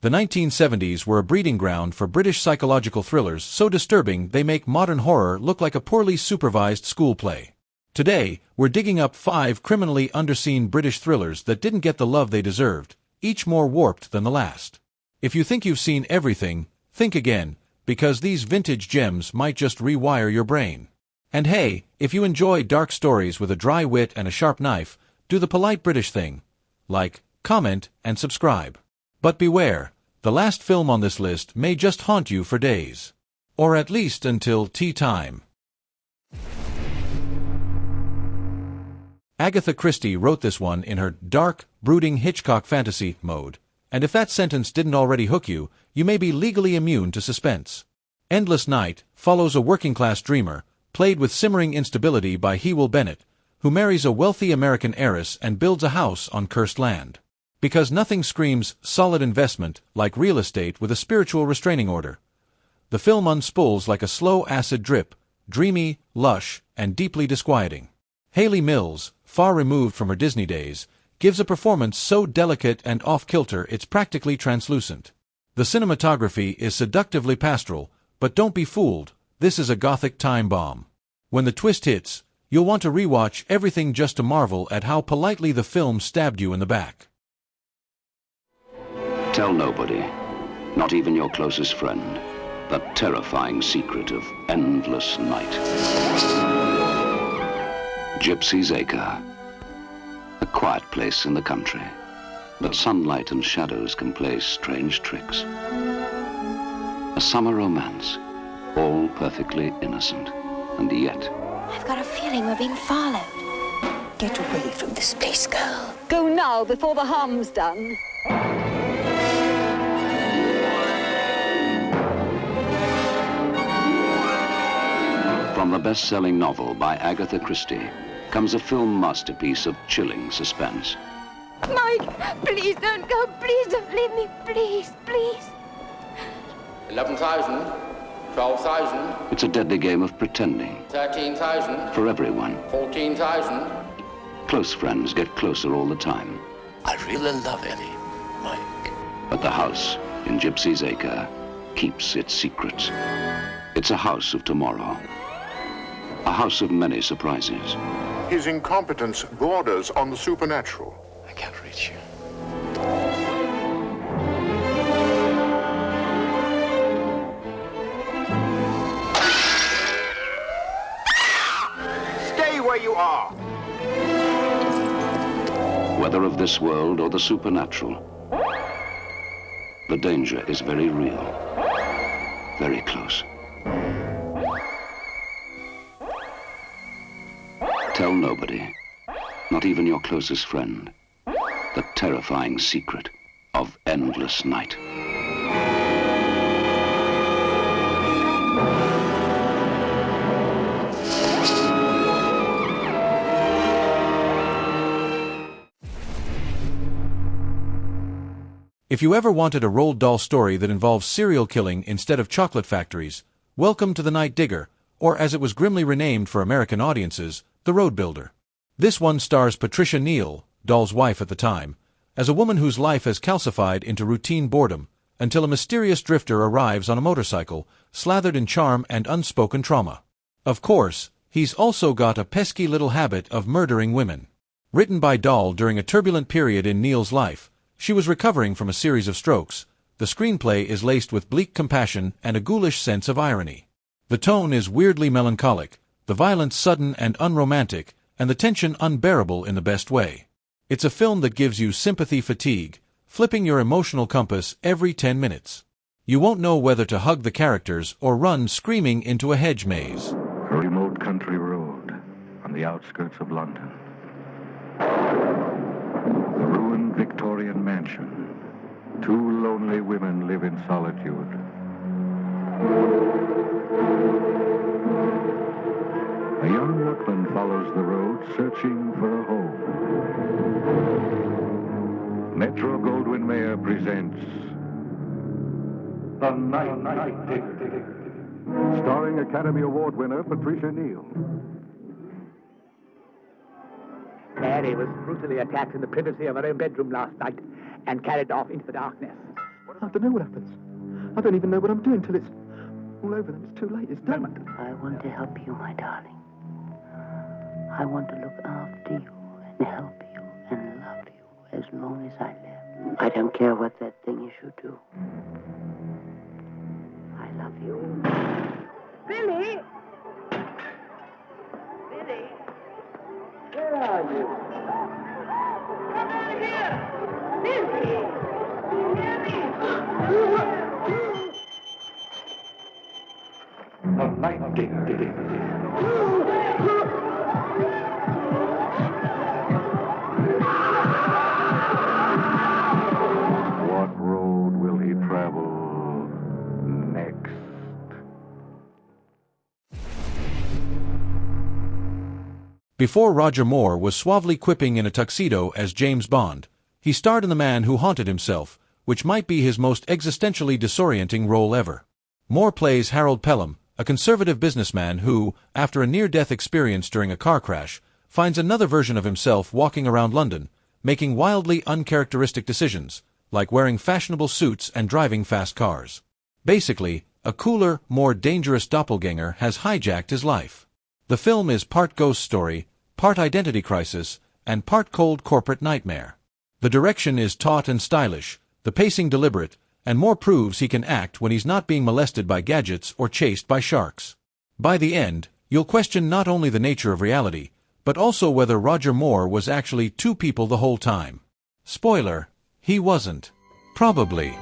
The 1970s were a breeding ground for British psychological thrillers so disturbing they make modern horror look like a poorly supervised school play. Today, we're digging up 5 criminally underseen British thrillers that didn't get the love they deserved, each more warped than the last. If you think you've seen everything, think again, because these vintage gems might just rewire your brain. And hey, if you enjoy dark stories with a dry wit and a sharp knife, do the polite British thing. Like, comment, and subscribe. But beware, the last film on this list may just haunt you for days. Or at least until tea time. Agatha Christie wrote this one in her dark, brooding Hitchcock fantasy mode, and if that sentence didn't already hook you, you may be legally immune to suspense. Endless Night follows a working-class dreamer, played with simmering instability by Hewell Bennett, who marries a wealthy American heiress and builds a house on cursed land. Because nothing screams solid investment like real estate with a spiritual restraining order. The film unspools like a slow acid drip, dreamy, lush, and deeply disquieting. Hayley Mills, far removed from her Disney days, gives a performance so delicate and off-kilter it's practically translucent. The cinematography is seductively pastoral, but don't be fooled, this is a gothic time bomb. When the twist hits, you'll want to rewatch everything just to marvel at how politely the film stabbed you in the back. Tell nobody, not even your closest friend, the terrifying secret of endless night. Gypsy's Acre, a quiet place in the country, but sunlight and shadows can play strange tricks. A summer romance, all perfectly innocent, and yet... I've got a feeling we're being followed. Get away from this place, girl. Go now, before the harm's done. From the best-selling novel by Agatha Christie comes a film masterpiece of chilling suspense. Mike, please don't go. Please don't leave me. Please, please. 11,000, 12,000. It's a deadly game of pretending. 13,000. For everyone. 14,000. Close friends get closer all the time. I really love Ellie, Mike. But the house in Gypsy's Acre keeps its secrets. It's a house of tomorrow. A house of many surprises. His incompetence borders on the supernatural. I can't reach you. Stay where you are. Whether of this world or the supernatural, the danger is very real, very close. Tell nobody, not even your closest friend, the terrifying secret of endless night. If you ever wanted a Roald Dahl story that involves serial killing instead of chocolate factories, welcome to The Night Digger, or as it was grimly renamed for American audiences, The Roadbuilder. This one stars Patricia Neal, Dahl's wife at the time, as a woman whose life has calcified into routine boredom until a mysterious drifter arrives on a motorcycle, slathered in charm and unspoken trauma. Of course, he's also got a pesky little habit of murdering women. Written by Dahl during a turbulent period in Neal's life, she was recovering from a series of strokes. The screenplay is laced with bleak compassion and a ghoulish sense of irony. The tone is weirdly melancholic, the violence sudden and unromantic, and the tension unbearable in the best way. It's a film that gives you sympathy fatigue, flipping your emotional compass every 10 minutes. You won't know whether to hug the characters or run screaming into a hedge maze. A remote country road on the outskirts of London. A ruined Victorian mansion. 2 lonely women live in solitude. A young workman follows the road, searching for a home. Metro-Goldwyn-Mayer presents The Night Digger, starring Academy Award winner Patricia Neal. Mary was brutally attacked in the privacy of her own bedroom last night and carried off into the darkness. I don't know what happens. I don't even know what I'm doing till it's all over. Then it's too late. It's done. I want to help you, my darling. I want to look after you and help you and love you as long as I live. I don't care what that thing is you do. I love you. Billy! Billy! Where are you? Come over here! Billy! A night digger. What road will he travel next? Before Roger Moore was suavely quipping in a tuxedo as James Bond, he starred in The Man Who Haunted Himself, which might be his most existentially disorienting role ever. Moore plays Harold Pelham, a conservative businessman who, after a near-death experience during a car crash, finds another version of himself walking around London, making wildly uncharacteristic decisions, like wearing fashionable suits and driving fast cars. Basically, a cooler, more dangerous doppelganger has hijacked his life. The film is part ghost story, part identity crisis, and part cold corporate nightmare. The direction is taut and stylish, the pacing deliberate, and Moore proves he can act when he's not being molested by gadgets or chased by sharks. By the end, you'll question not only the nature of reality, but also whether Roger Moore was actually two people the whole time. Spoiler, he wasn't. Probably.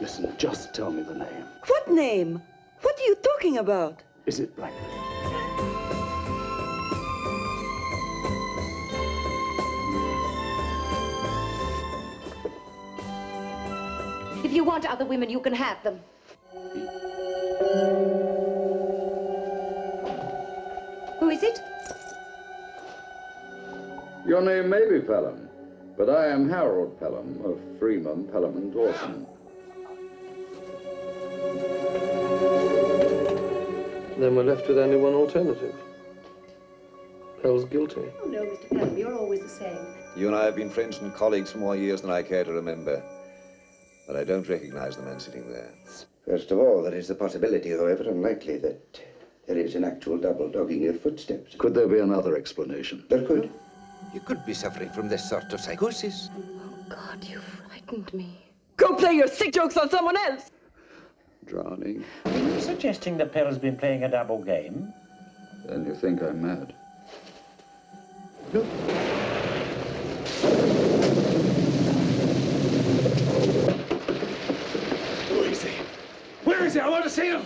Listen, just tell me the name. What name? What are you talking about? Is it Black? If you want other women, you can have them. Who is it? Your name may be Pelham, but I am Harold Pelham of Freeman, Pelham and Dawson. Then we're left with only one alternative. Pearl's guilty. Oh, no, Mr. Pelham, you're always the same. You and I have been friends and colleagues for more years than I care to remember. But I don't recognize the man sitting there. First of all, there is the possibility, however unlikely, that there is an actual double dogging your footsteps. Could there be another explanation? There could. You could be suffering from this sort of psychosis. Oh, God, you frightened me. Go play your sick jokes on someone else! Drowning. Are you suggesting that Pearl's been playing a double game? Then you think I'm mad. No. Who is he? Where is he? I want to see him!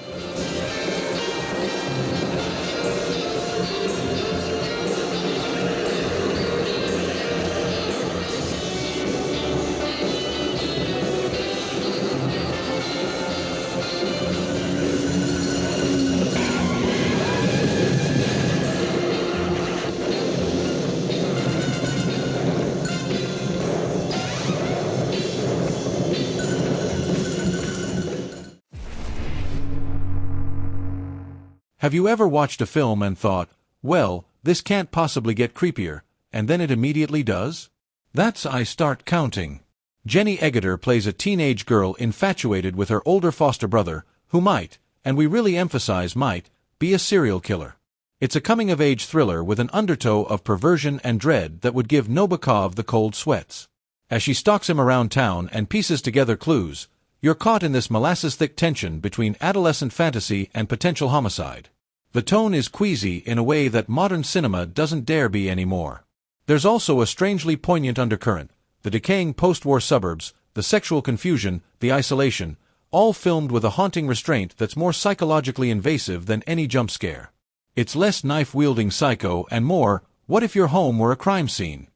Have you ever watched a film and thought, well, this can't possibly get creepier, and then it immediately does? That's I Start Counting. Jenny Eggeter plays a teenage girl infatuated with her older foster brother, who might, and we really emphasize might, be a serial killer. It's a coming-of-age thriller with an undertow of perversion and dread that would give Nabokov the cold sweats. As she stalks him around town and pieces together clues, you're caught in this molasses-thick tension between adolescent fantasy and potential homicide. The tone is queasy in a way that modern cinema doesn't dare be anymore. There's also a strangely poignant undercurrent, the decaying post-war suburbs, the sexual confusion, the isolation, all filmed with a haunting restraint that's more psychologically invasive than any jump scare. It's less knife-wielding psycho and more, what if your home were a crime scene?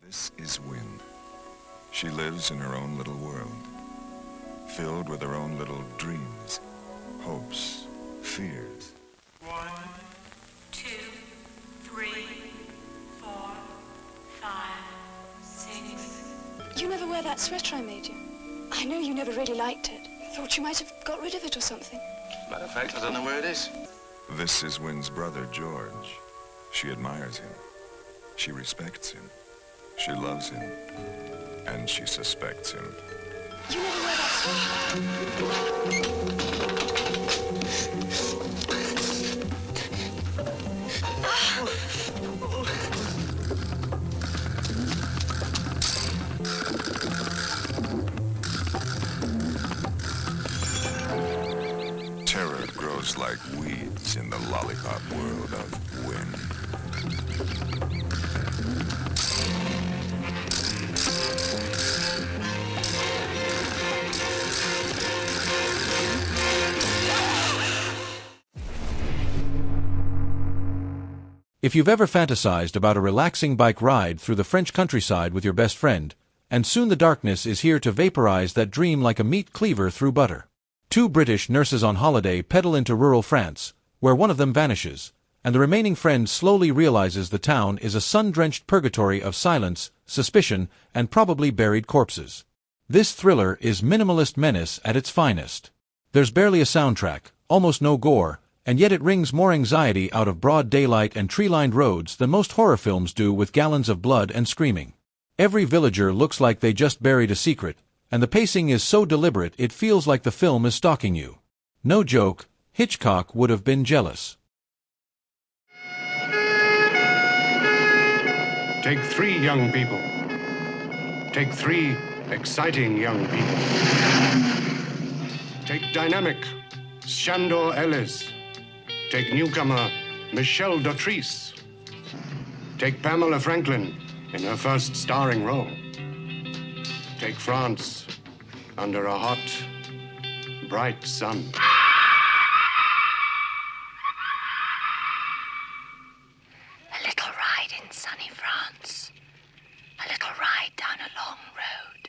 This is Wynne. She lives in her own little world, filled with her own little dreams, hopes, fears. 1, 2, 3, 4, 5, 6. You never wear that sweater I made you. I know you never really liked it. thought you might have got rid of it or something. Matter of fact, I don't know where it is. This is Wynne's brother, George. She admires him. She respects him. She loves him. And she suspects him. You never wear that Terror grows like weeds in the lollipop world of Wynne. If you've ever fantasized about a relaxing bike ride through the French countryside with your best friend, and soon the darkness is here to vaporize that dream like a meat cleaver through butter. Two British nurses on holiday pedal into rural France, where one of them vanishes, and the remaining friend slowly realizes the town is a sun-drenched purgatory of silence, suspicion, and probably buried corpses. This thriller is minimalist menace at its finest. There's barely a soundtrack, almost no gore, and yet it wrings more anxiety out of broad daylight and tree-lined roads than most horror films do with gallons of blood and screaming. Every villager looks like they just buried a secret, and the pacing is so deliberate it feels like the film is stalking you. No joke, Hitchcock would have been jealous. Take 3 young people. Take 3 exciting young people. Take dynamic Shandor Ellis. Take newcomer Michelle Dautrice. Take Pamela Franklin in her first starring role. Take France under a hot, bright sun. A little ride in sunny France. A little ride down a long road.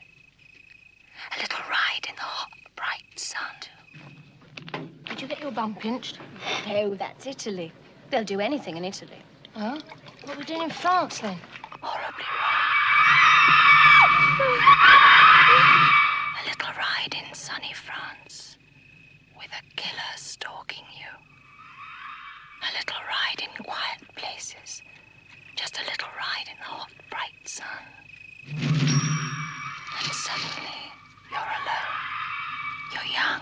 A little ride in the hot, bright sun. Did you get your bum pinched? No, that's Italy. They'll do anything in Italy. Huh? What are we doing in France, then? Horribly wrong. A little ride in sunny France with a killer stalking you. A little ride in quiet places. Just a little ride in the hot, bright sun. And suddenly, you're alone. You're young.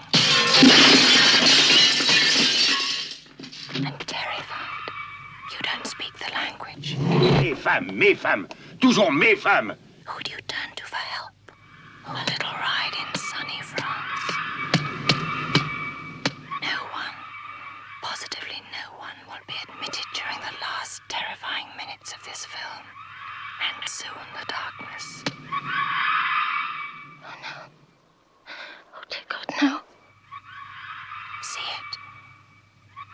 And terrified. You don't speak the language. Mes femmes, toujours mes femmes. Who do you turn to for help? A little ride in sunny France. No one, positively no one, will be admitted during the last terrifying minutes of this film. And soon the darkness. Oh, no. Oh, dear God, no. See it.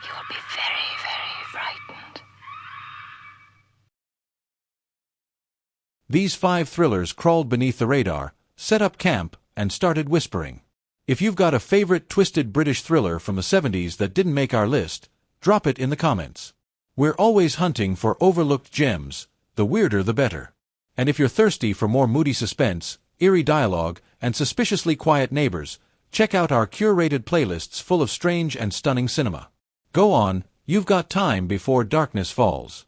You will be very, very frightened. These 5 thrillers crawled beneath the radar, set up camp, and started whispering. If you've got a favorite twisted British thriller from the 70s that didn't make our list, drop it in the comments. We're always hunting for overlooked gems, the weirder the better. And if you're thirsty for more moody suspense, eerie dialogue, and suspiciously quiet neighbors, check out our curated playlists full of strange and stunning cinema. Go on, you've got time before darkness falls.